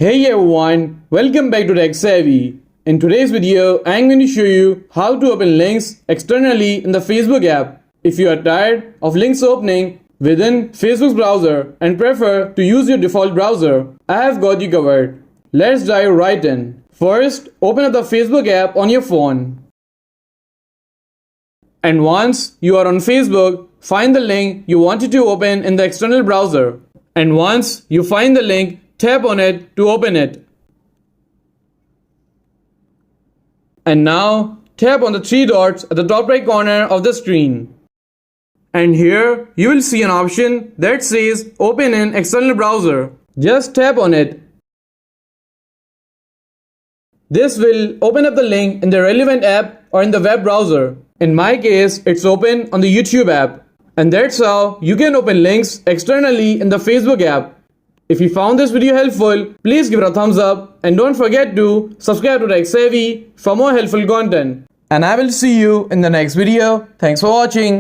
Hey everyone, welcome back to TechSavvy. In today's video, I'm going to show you how to open links externally in the Facebook app. If you are tired of links opening within Facebook's browser and prefer to use your default browser, I have got you covered. Let's dive right in. First, open up the Facebook app on your phone. And once you are on Facebook, find the link you wanted to open in the external browser. And once you find the link, tap on it to open it. And now tap on the three dots at the top right corner of the screen. And here you will see an option that says Open in External Browser. Just tap on it. This will open up the link in the relevant app or in the web browser. In my case, it's open on the YouTube app. And that's how you can open links externally in the Facebook app. If you found this video helpful, please give it a thumbs up and don't forget to subscribe to TechSavvy for more helpful content. And I will see you in the next video. Thanks for watching.